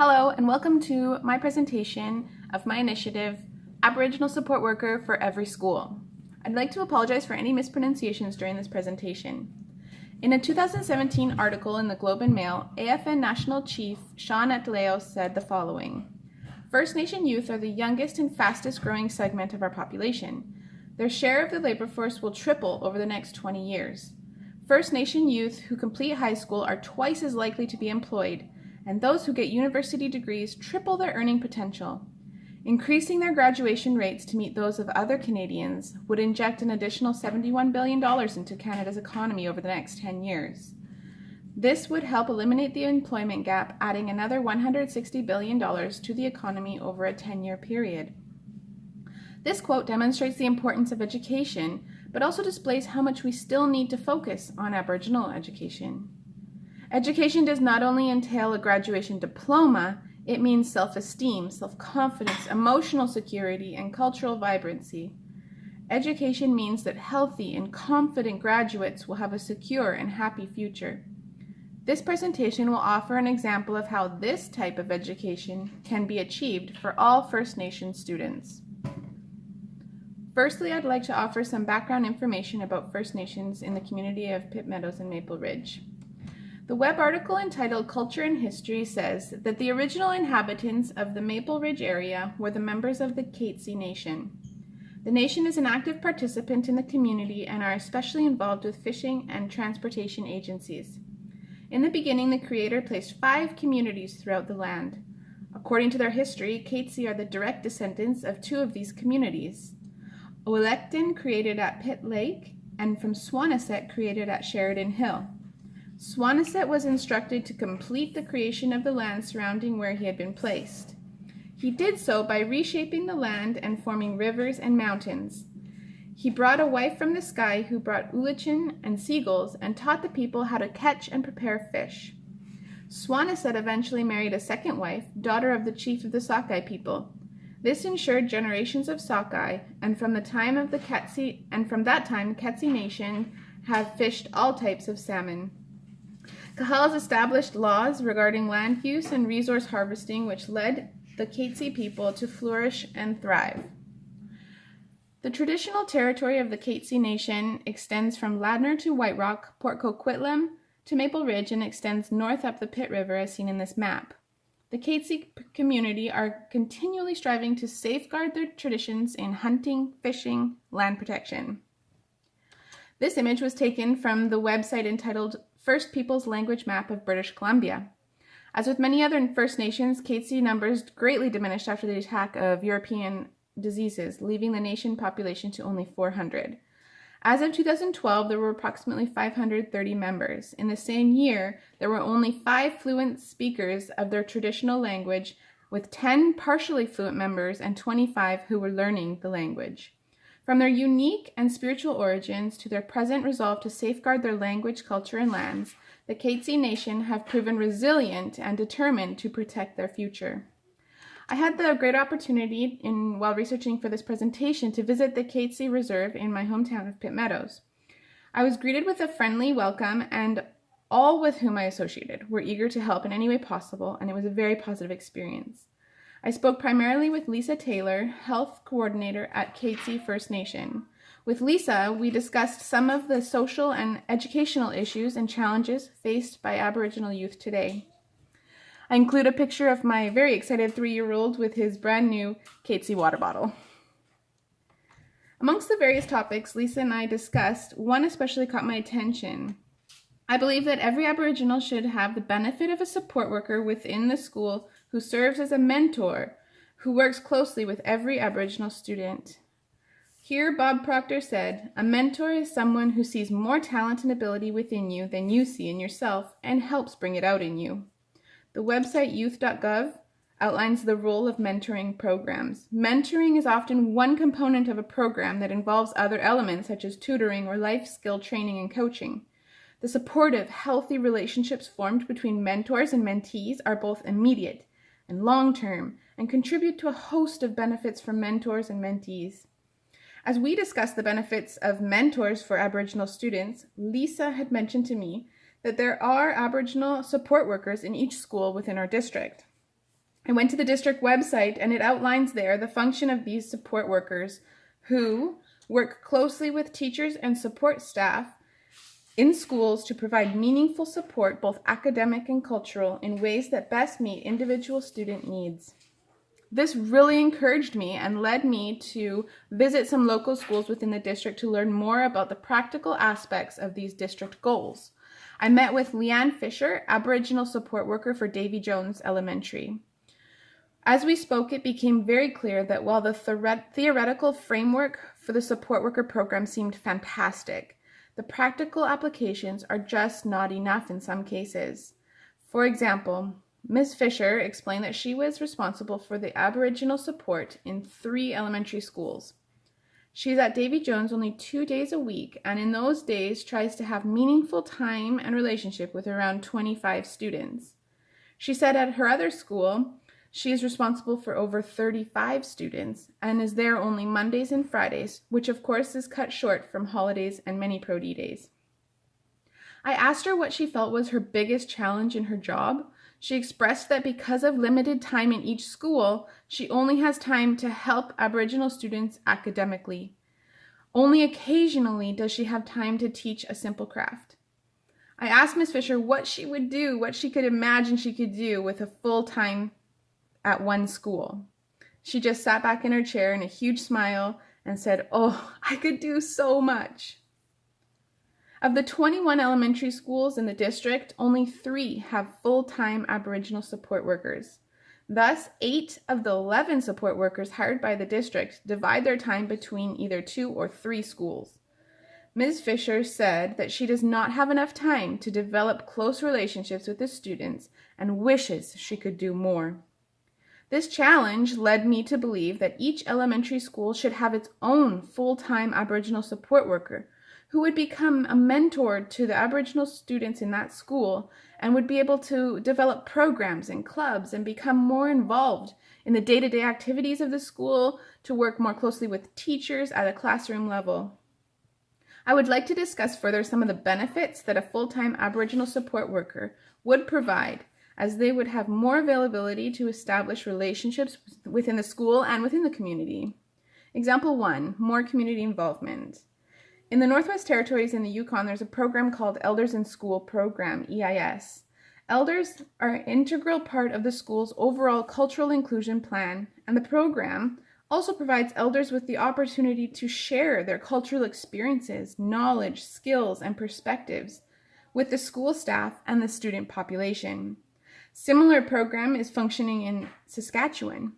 Hello and welcome to my presentation of my initiative, Aboriginal Support Worker for Every School. I'd like to apologize for any mispronunciations during this presentation. In a 2017 article in the Globe and Mail, EDFN National Chief Sean Atleo said the following: First Nation youth are the youngest and fastest growing segment of our population. Their share of the labor force will triple over the next 20 years. First Nation youth who complete high school are twice as likely to be employed, and those who get university degrees triple their earning potential. Increasing their graduation rates to meet those of other Canadians would inject an additional $71 billion into Canada's economy over the next 10 years. This would help eliminate the employment gap, adding another $160 billion to the economy over a 10-year period. This quote demonstrates the importance of education, but also displays how much we still need to focus on Aboriginal education. Education does not only entail a graduation diploma, it means self-esteem, self-confidence, emotional security, and cultural vibrancy. Education means that healthy and confident graduates will have a secure and happy future. This presentation will offer an example of how this type of education can be achieved for all First Nation students. Firstly, I'd like to offer some background information about First Nations in the community of Pitt Meadows and Maple Ridge. The web article entitled Culture and History says that the original inhabitants of the Maple Ridge area were the members of the Katzie Nation. The nation is an active participant in the community and are especially involved with fishing and transportation agencies. In the beginning, the Creator placed 5 communities throughout the land. According to their history, Katzie are the direct descendants of 2 of these communities. Oelecton created at Pitt Lake, and from Swanisset created at Sheridan Hill. Swanisset was instructed to complete the creation of the land surrounding where he had been placed. He did so by reshaping the land and forming rivers and mountains. He brought a wife from the sky who brought ulichin and seagulls and taught the people how to catch and prepare fish. Swanisset eventually married a second wife, daughter of the chief of the Sockeye people. This ensured generations of Sockeye, and from that time, Katzie Nation have fished all types of salmon. Kahals established laws regarding land use and resource harvesting, which led the Katzie people to flourish and thrive. The traditional territory of the Katzie Nation extends from Ladner to White Rock, Port Coquitlam to Maple Ridge, and extends north up the Pitt River as seen in this map. The Katzie community are continually striving to safeguard their traditions in hunting, fishing, land protection. This image was taken from the website entitled First Peoples Language Map of British Columbia. As with many other First Nations, Katzie numbers greatly diminished after the attack of European diseases, leaving the nation population to only 400. As of 2012, there were approximately 530 members. In the same year, there were only 5 fluent speakers of their traditional language, with 10 partially fluent members and 25 who were learning the language. From their unique and spiritual origins to their present resolve to safeguard their language, culture, and lands, the Katzie Nation have proven resilient and determined to protect their future. I had the great opportunity, while researching for this presentation, to visit the Katzie Reserve in my hometown of Pitt Meadows. I was greeted with a friendly welcome, and all with whom I associated were eager to help in any way possible, and it was a very positive experience. I spoke primarily with Lisa Taylor, Health Coordinator at Katzie First Nation. With Lisa, we discussed some of the social and educational issues and challenges faced by Aboriginal youth today. I include a picture of my very excited 3-year-old with his brand new Katzie water bottle. Amongst the various topics Lisa and I discussed, one especially caught my attention. I believe that every Aboriginal should have the benefit of a support worker within the school who serves as a mentor, who works closely with every Aboriginal student. Here, Bob Proctor said, "A mentor is someone who sees more talent and ability within you than you see in yourself and helps bring it out in you." The website youth.gov outlines the role of mentoring programs. Mentoring is often one component of a program that involves other elements such as tutoring or life skill training and coaching. The supportive, healthy relationships formed between mentors and mentees are both immediate and long-term and contribute to a host of benefits for mentors and mentees. As we discussed the benefits of mentors for Aboriginal students, Lisa had mentioned to me that there are Aboriginal support workers in each school within our district. I went to the district website, and it outlines there the function of these support workers who work closely with teachers and support staff in schools to provide meaningful support, both academic and cultural, in ways that best meet individual student needs. This really encouraged me and led me to visit some local schools within the district to learn more about the practical aspects of these district goals. I met with Leanne Fisher, Aboriginal support worker for Davy Jones Elementary. As we spoke, it became very clear that while the theoretical framework for the support worker program seemed fantastic, the practical applications are just not enough in some cases. For example, Ms. Fisher explained that she was responsible for the Aboriginal support in 3 elementary schools. She's at Davy Jones only 2 days a week, and in those days tries to have meaningful time and relationship with around 25 students. She said at her other school, she is responsible for over 35 students and is there only Mondays and Fridays, which of course is cut short from holidays and many Pro-D days. I asked her what she felt was her biggest challenge in her job. She expressed that because of limited time in each school, she only has time to help Aboriginal students academically. Only occasionally does she have time to teach a simple craft. I asked Ms. Fisher what she would do, what she could imagine she could do with a full-time at one school. She just sat back in her chair in a huge smile and said, "Oh, I could do so much." Of the 21 elementary schools in the district, only 3 have full-time Aboriginal support workers. Thus, 8 of the 11 support workers hired by the district divide their time between either 2 or 3 schools. Ms. Fisher said that she does not have enough time to develop close relationships with the students and wishes she could do more. This challenge led me to believe that each elementary school should have its own full-time Aboriginal support worker who would become a mentor to the Aboriginal students in that school and would be able to develop programs and clubs and become more involved in the day-to-day activities of the school, to work more closely with teachers at a classroom level. I would like to discuss further some of the benefits that a full-time Aboriginal support worker would provide, as they would have more availability to establish relationships within the school and within the community. Example 1, more community involvement. In the Northwest Territories in the Yukon, there's a program called Elders in School Program, EIS. Elders are an integral part of the school's overall cultural inclusion plan, and the program also provides elders with the opportunity to share their cultural experiences, knowledge, skills, and perspectives with the school staff and the student population. Similar program is functioning in Saskatchewan.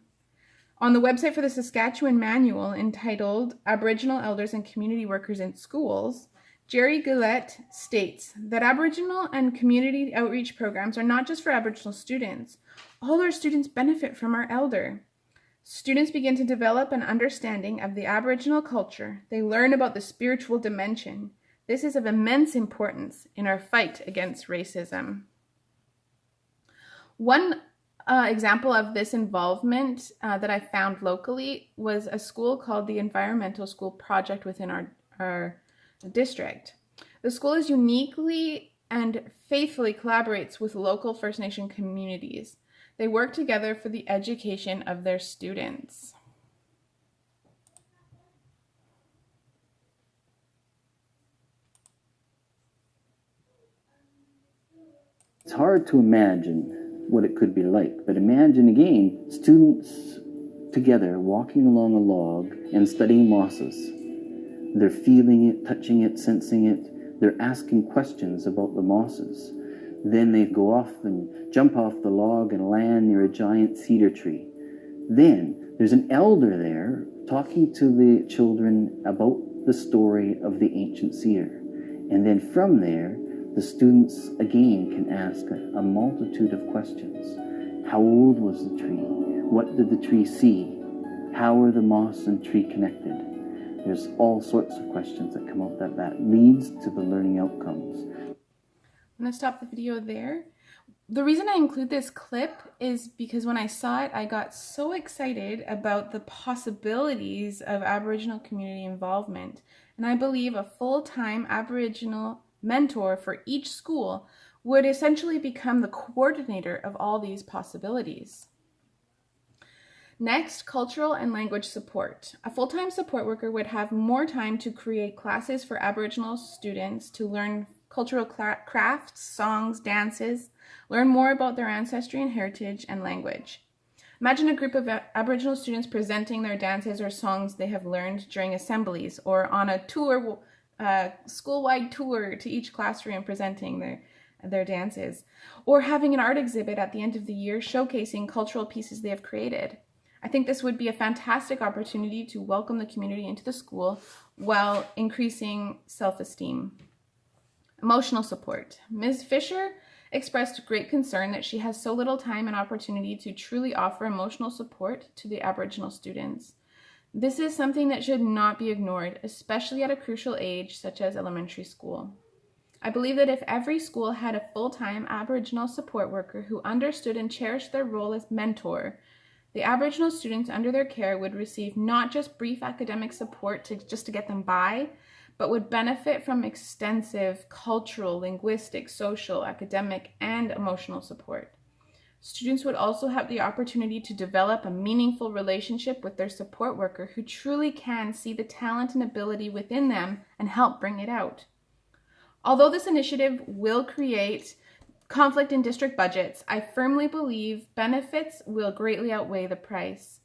On the website for the Saskatchewan manual entitled Aboriginal Elders and Community Workers in Schools, Jerry Gillette states that Aboriginal and community outreach programs are not just for Aboriginal students. All our students benefit from our elder. Students begin to develop an understanding of the Aboriginal culture. They learn about the spiritual dimension. This is of immense importance in our fight against racism. One example of this involvement that I found locally was a school called the Environmental School Project within our district. The school is uniquely and faithfully collaborates with local First Nation communities. They work together for the education of their students. It's hard to imagine what it could be like, but imagine again students together walking along a log and studying mosses. They're feeling it, touching it, sensing it. They're asking questions about the mosses. Then they go off and jump off the log and land near a giant cedar tree. Then there's an elder there talking to the children about the story of the ancient cedar. And then from there, the students again can ask a multitude of questions. How old was the tree? What did the tree see? How are the moss and tree connected? There's all sorts of questions that come up that leads to the learning outcomes. I'm going to stop the video there. The reason I include this clip is because when I saw it, I got so excited about the possibilities of Aboriginal community involvement. And I believe a full-time Aboriginal mentor for each school would essentially become the coordinator of all these possibilities. Next, cultural and language support. A full-time support worker would have more time to create classes for Aboriginal students to learn cultural crafts, songs, dances, learn more about their ancestry and heritage and language. Imagine a group of Aboriginal students presenting their dances or songs they have learned during assemblies or on a tour, school-wide tour to each classroom presenting their dances, or having an art exhibit at the end of the year showcasing cultural pieces they have created. I think this would be a fantastic opportunity to welcome the community into the school while increasing self-esteem. Emotional support. Ms. Fisher expressed great concern that she has so little time and opportunity to truly offer emotional support to the Aboriginal students. This is something that should not be ignored, especially at a crucial age such as elementary school. I believe that if every school had a full-time Aboriginal support worker who understood and cherished their role as mentor, the Aboriginal students under their care would receive not just brief academic support just to get them by, but would benefit from extensive cultural, linguistic, social, academic, and emotional support. Students would also have the opportunity to develop a meaningful relationship with their support worker who truly can see the talent and ability within them and help bring it out. Although this initiative will create conflict in district budgets, I firmly believe benefits will greatly outweigh the price.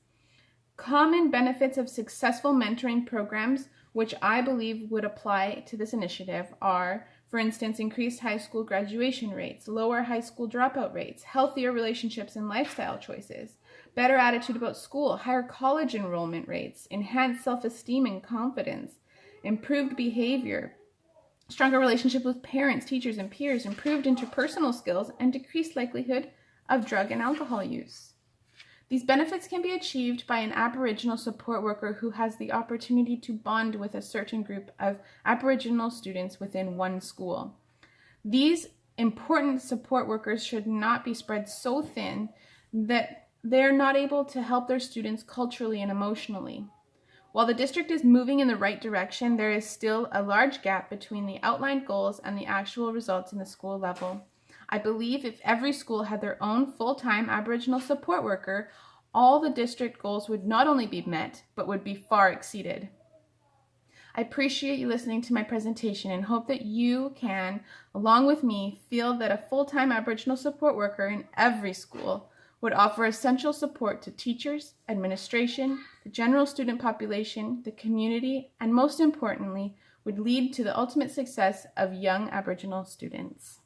Common benefits of successful mentoring programs, which I believe would apply to this initiative, are, for instance, increased high school graduation rates, lower high school dropout rates, healthier relationships and lifestyle choices, better attitude about school, higher college enrollment rates, enhanced self-esteem and confidence, improved behavior, stronger relationship with parents, teachers, and peers, improved interpersonal skills, and decreased likelihood of drug and alcohol use. These benefits can be achieved by an Aboriginal support worker who has the opportunity to bond with a certain group of Aboriginal students within one school. These important support workers should not be spread so thin that they're not able to help their students culturally and emotionally. While the district is moving in the right direction, there is still a large gap between the outlined goals and the actual results in the school level. I believe if every school had their own full-time Aboriginal support worker, all the district goals would not only be met, but would be far exceeded. I appreciate you listening to my presentation and hope that you can, along with me, feel that a full-time Aboriginal support worker in every school would offer essential support to teachers, administration, the general student population, the community, and most importantly, would lead to the ultimate success of young Aboriginal students.